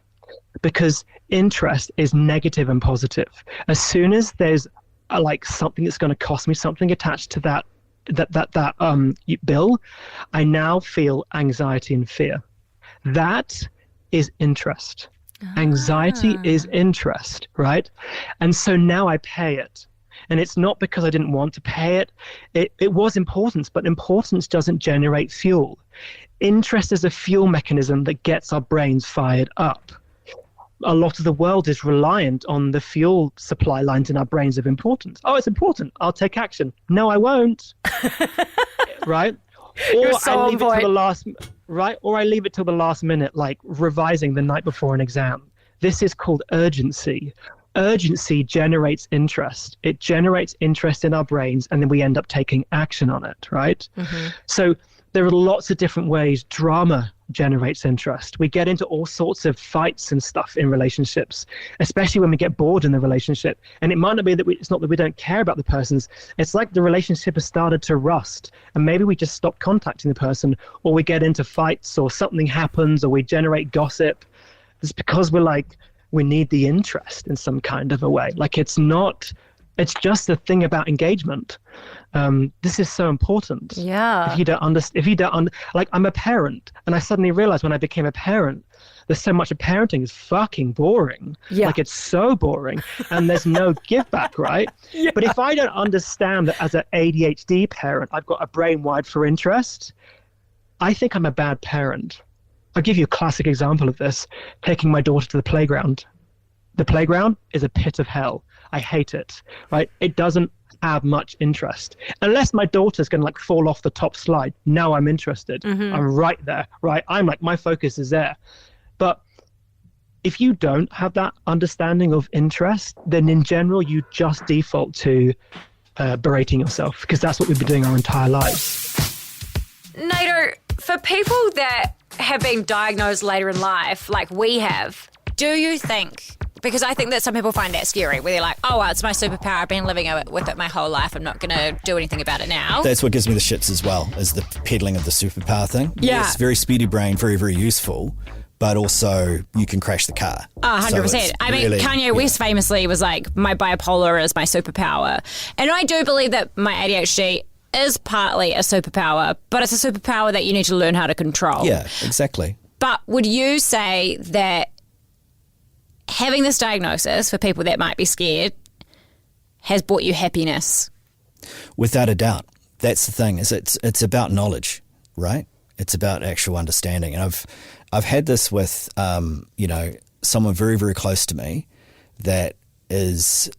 because interest is negative and positive. As soon as there's something that's going to cost me something attached to that bill, I now feel anxiety and fear. That is interest. Anxiety is interest, right? And so now I pay it. And it's not because I didn't want to pay it. It was importance, but importance doesn't generate fuel. Interest is a fuel mechanism that gets our brains fired up. A lot of the world is reliant on the fuel supply lines in our brains of importance. Oh, it's important. I'll take action. No, I won't. Right? Or I leave it till the last, right? Or I leave it till the last minute, like revising the night before an exam. This is called urgency. Urgency generates interest. It generates interest in our brains, and then we end up taking action on it, right? Mm-hmm. So there are lots of different ways drama generates interest. We get into all sorts of fights and stuff in relationships, especially when we get bored in the relationship. And it might not be that it's not that we don't care about the persons. It's like the relationship has started to rust, and maybe we just stop contacting the person, or we get into fights, or something happens, or we generate gossip. It's because we need the interest in some kind of a way. Like, it's just the thing about engagement. This is so important. Yeah. Like, I'm a parent, and I suddenly realized when I became a parent, there's so much of parenting is fucking boring. Yeah. Like, it's so boring, and there's no give back, right? Yeah. But if I don't understand that as an ADHD parent, I've got a brain wired for interest, I think I'm a bad parent. I'll give you a classic example of this. Taking my daughter to the playground. The playground is a pit of hell. I hate it, right? It doesn't have much interest. Unless my daughter's going to fall off the top slide. Now I'm interested. Mm-hmm. I'm right there, right? My focus is there. But if you don't have that understanding of interest, then in general, you just default to berating yourself, because that's what we've been doing our entire lives. Nato, for people that have been diagnosed later in life, like we have, Do you think, because I think that some people find that scary, where they're like, oh, well, it's my superpower. I've been living with it my whole life. I'm not going to do anything about it now. That's what gives me the shits as well, is the peddling of the superpower thing. Yeah. It's very speedy brain, very, very useful, but also you can crash the car. 100%. So I mean, really, Kanye West famously was like, my bipolar is my superpower. And I do believe that my ADHD is partly a superpower, but it's a superpower that you need to learn how to control. Yeah, exactly. But would you say that having this diagnosis, for people that might be scared, has brought you happiness? Without a doubt. That's the thing, is it's about knowledge, right? It's about actual understanding. And I've had this with someone very, very close to me that is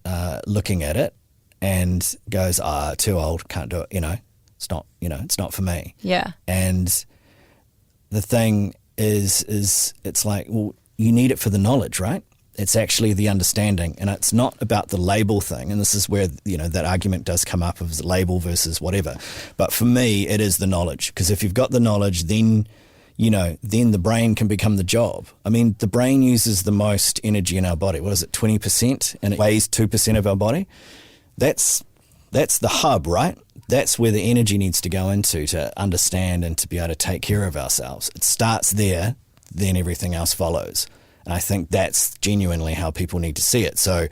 looking at it and goes, too old, can't do it, it's not for me. Yeah. And the thing is it's like, well, you need it for the knowledge, right? It's actually the understanding, and it's not about the label thing. And this is where, that argument does come up of label versus whatever. But for me, it is the knowledge, because if you've got the knowledge, then the brain can become the job. I mean, the brain uses the most energy in our body. What is it, 20%? And it weighs 2% of our body. That's the hub, right? That's where the energy needs to go into to understand and to be able to take care of ourselves. It starts there, then everything else follows. And I think that's genuinely how people need to see it. So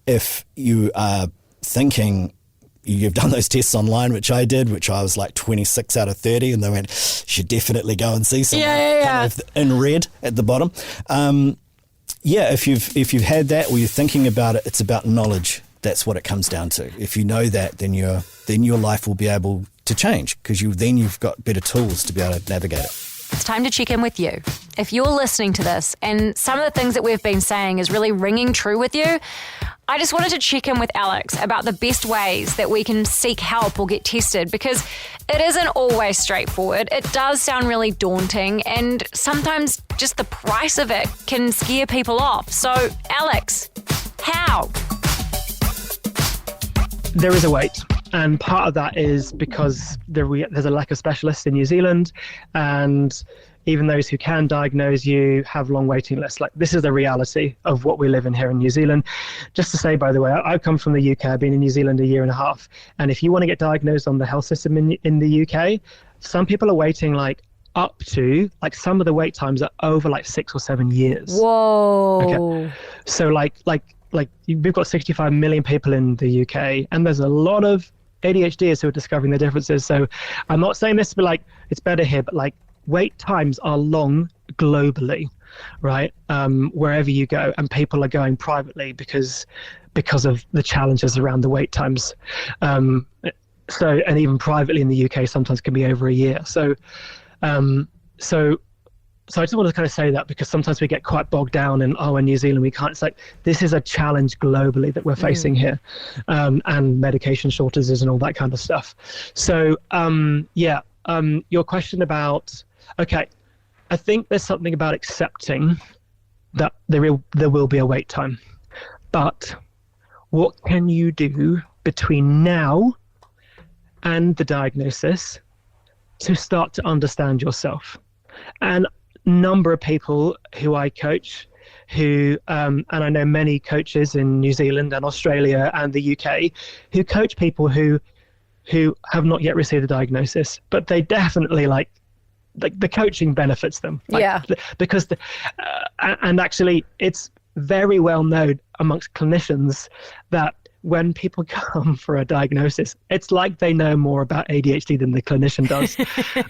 if you are thinking, you've done those tests online, which I did, which I was like 26 out of 30, and they went, you should definitely go and see someone. Yeah. In red at the bottom. If you've had that, or you're thinking about it, it's about knowledge. That's what it comes down to. If you know that, then your life will be able to change, because you've got better tools to be able to navigate it. it's time to check in with you. If you're listening to this and some of the things that we've been saying is really ringing true with you, I just wanted to check in with Alex about the best ways that we can seek help or get tested, because it isn't always straightforward. It does sound really daunting, and sometimes just the price of it can scare people off. So, Alex, how? There is a wait. And part of that is because there's a lack of specialists in New Zealand, and even those who can diagnose you have long waiting lists. Like, this is the reality of what we live in here in New Zealand. Just to say, by the way, I come from the UK. I've been in New Zealand a year and a half. And if you want to get diagnosed on the health system in the UK, some people are waiting up to, some of the wait times are over 6 or 7 years. Whoa. Okay. So we've got 65 million people in the UK, and there's a lot of ADHDers who are discovering the differences. So I'm not saying this to be it's better here, but wait times are long globally, right? Wherever you go, and people are going privately because of the challenges around the wait times. And even privately in the UK sometimes can be over a year. So I just want to kind of say that, because sometimes we get quite bogged down in New Zealand, we can't. It's this is a challenge globally that we're facing here, and medication shortages and all that kind of stuff. So, your question about, okay, I think there's something about accepting that there will be a wait time. But what can you do between now and the diagnosis to start to understand yourself. And a number of people who I coach and I know many coaches in New Zealand and Australia and the UK who coach people who have not yet received a diagnosis, but they definitely like the coaching benefits them. Because and actually it's very well known amongst clinicians that when people come for a diagnosis, it's like they know more about ADHD than the clinician does.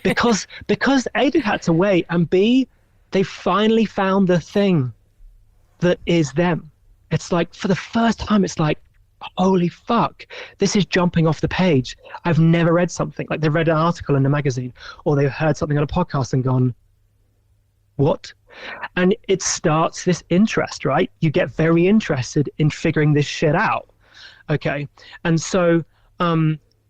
because A, they had to wait, and B, they finally found the thing that is them. It's like, for the first time, it's like, holy fuck, this is jumping off the page. I've never read something. Like, they've read an article in a magazine, or they've heard something on a podcast and gone, what? And it starts this interest, right? You get very interested in figuring this shit out. Okay. And so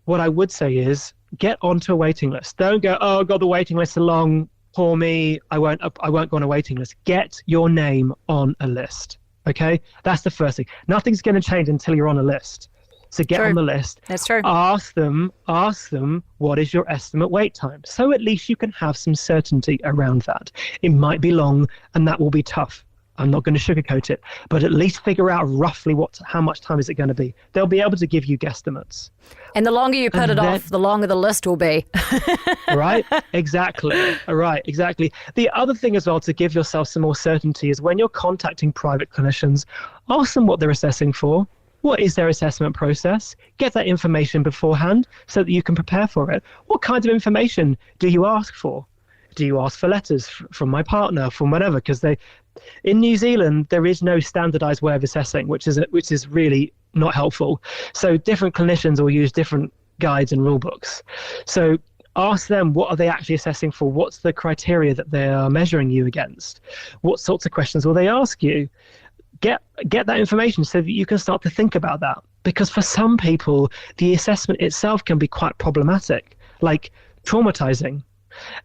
what I would say is get onto a waiting list. Don't go, oh God, the waiting list is long. Poor me, I won't go on a waiting list. Get your name on a list, okay? That's the first thing. Nothing's going to change until you're on a list. So get on the list. That's true. Ask them, what is your estimate wait time? So at least you can have some certainty around that. It might be long, and that will be tough. I'm not going to sugarcoat it, but at least figure out roughly how much time is it going to be. They'll be able to give you guesstimates. And the longer you put it off, the longer the list will be. Right? Exactly. Right, exactly. The other thing as well to give yourself some more certainty is when you're contacting private clinicians, ask them what they're assessing for. What is their assessment process? Get that information beforehand so that you can prepare for it. What kind of information do you ask for? Do you ask for letters from my partner, from whatever? Because in New Zealand, there is no standardized way of assessing, which is really not helpful. So different clinicians will use different guides and rule books. So ask them, what are they actually assessing for? What's the criteria that they are measuring you against? What sorts of questions will they ask you? Get that information so that you can start to think about that. Because for some people, the assessment itself can be quite problematic, like traumatizing.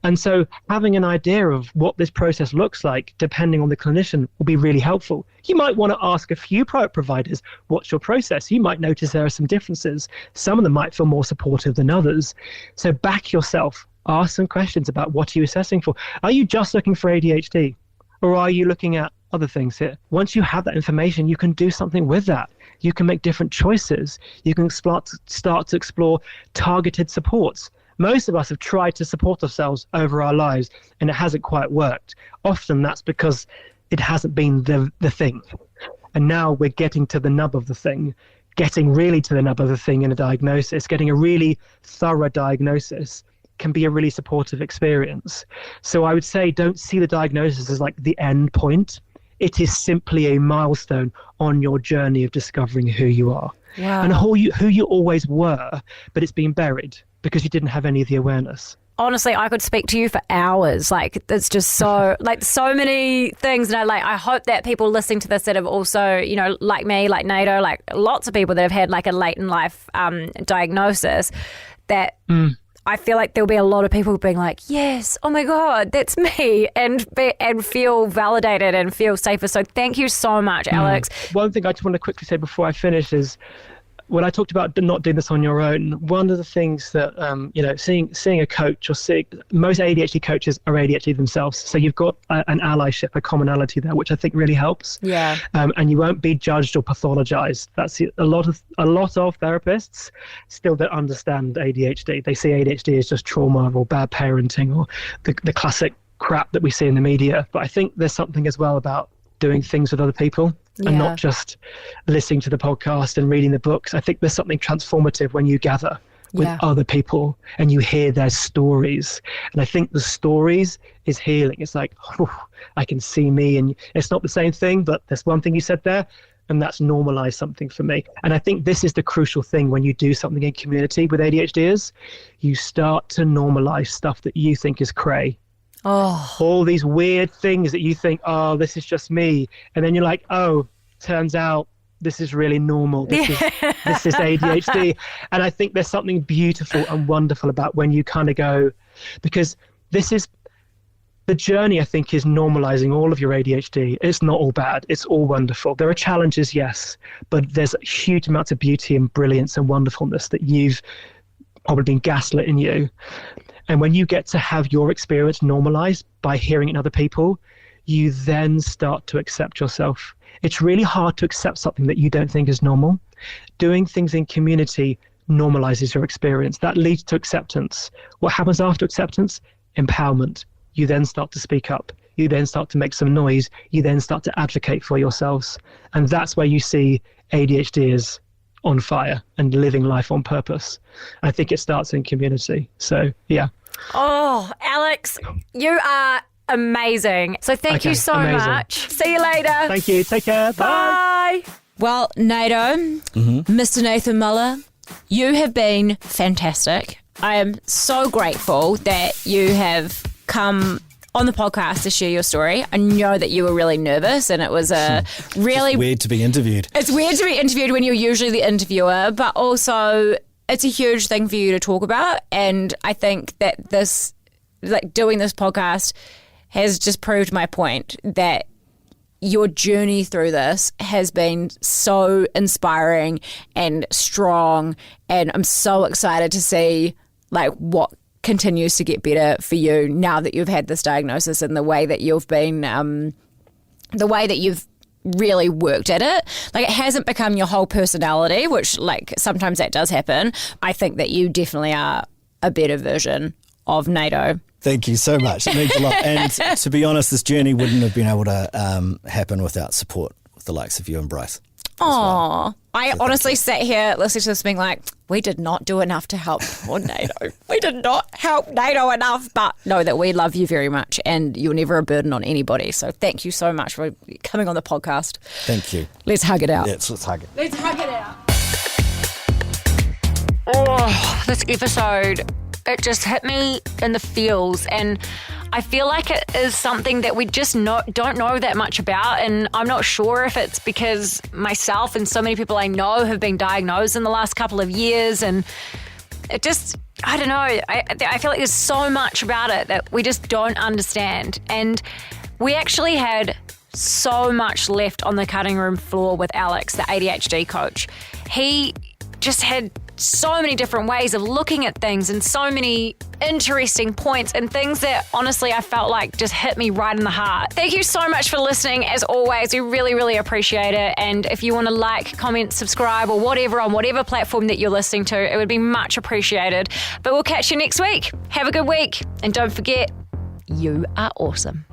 And so having an idea of what this process looks like, depending on the clinician, will be really helpful. You might want to ask a few product providers, what's your process? You might notice there are some differences. Some of them might feel more supportive than others. So back yourself, ask some questions about what are you assessing for. Are you just looking for ADHD? Or are you looking at other things here? Once you have that information, you can do something with that. You can make different choices. You can start to explore targeted supports. Most of us have tried to support ourselves over our lives, and it hasn't quite worked. Often that's because it hasn't been the thing. And now we're getting to the nub of the thing, getting really to the nub of the thing in a diagnosis. Getting a really thorough diagnosis can be a really supportive experience. So I would say don't see the diagnosis as like the end point. It is simply a milestone on your journey of discovering who you are. Wow. And who you always were, but it's been buried because you didn't have any of the awareness. Honestly, I could speak to you for hours. Like, it's just so, like, so many things. And I hope that people listening to this that have also, you know, like me, like NATO, like lots of people that have had like a late in life diagnosis, that I feel like there'll be a lot of people being like, yes, oh my God, that's me, and feel validated and feel safer. So thank you so much, Alex. One thing I just want to quickly say before I finish is, when I talked about not doing this on your own, one of the things that, seeing a coach, or most ADHD coaches are ADHD themselves. So you've got an allyship, a commonality there, which I think really helps. Yeah. And you won't be judged or pathologized. That's a lot of therapists still don't understand ADHD. They see ADHD as just trauma or bad parenting or the classic crap that we see in the media. But I think there's something as well about doing things with other people. And not just listening to the podcast and reading the books. I think there's something transformative when you gather with other people and you hear their stories. And I think the stories is healing. It's like, I can see me, and it's not the same thing, but there's one thing you said there, and that's normalized something for me. And I think this is the crucial thing when you do something in community with ADHDers, you start to normalize stuff that you think is cray. Oh. All these weird things that you think, oh, this is just me. And then you're like, oh, turns out this is really normal. This is ADHD. And I think there's something beautiful and wonderful about when you kind of go, because this is the journey, I think, is normalizing all of your ADHD. It's not all bad. It's all wonderful. There are challenges, yes, but there's huge amounts of beauty and brilliance and wonderfulness that you've probably been gaslit in you. And when you get to have your experience normalized by hearing it in other people, you then start to accept yourself. It's really hard to accept something that you don't think is normal. Doing things in community normalizes your experience. That leads to acceptance. What happens after acceptance? Empowerment. You then start to speak up. You then start to make some noise. You then start to advocate for yourselves. And that's where you see ADHD is on fire and living life on purpose. I think it starts in community. So, yeah. Oh, Alex, you are amazing. So thank you so much. See you later. Thank you. Take care. Bye. Bye. Well, Nato, Mr. Nathan Muller, you have been fantastic. I am so grateful that you have come on the podcast to share your story. I know that you were really nervous and it was a really... It's weird to be interviewed. It's weird to be interviewed when you're usually the interviewer, but also it's a huge thing for you to talk about. And I think that this, like doing this podcast has just proved my point that your journey through this has been so inspiring and strong, and I'm so excited to see like what continues to get better for you now that you've had this diagnosis and the way that you've been, the way that you've really worked at it. Like, it hasn't become your whole personality, which like sometimes that does happen. I think that you definitely are a better version of Nato. Thank you so much. It means a lot. And to be honest, this journey wouldn't have been able to happen without support with the likes of you and Bryce. Aww. I honestly sat here listening to this being like, we did not do enough to help poor Nato. We did not help Nato enough. But know that we love you very much and you're never a burden on anybody. So thank you so much for coming on the podcast. Thank you. Let's hug it out. Let's hug it. Let's hug it out. Oh, this episode, it just hit me in the feels, and I feel like it is something that we just don't know that much about, and I'm not sure if it's because myself and so many people I know have been diagnosed in the last couple of years, and it just, I don't know, I feel like there's so much about it that we just don't understand. And we actually had so much left on the cutting room floor with Alex, the ADHD coach. He just had so many different ways of looking at things and so many interesting points and things that honestly I felt like just hit me right in the heart. Thank you so much for listening. As always, we really, really appreciate it. And if you want to like, comment, subscribe or whatever on whatever platform that you're listening to, it would be much appreciated. But we'll catch you next week. Have a good week. And don't forget, you are awesome.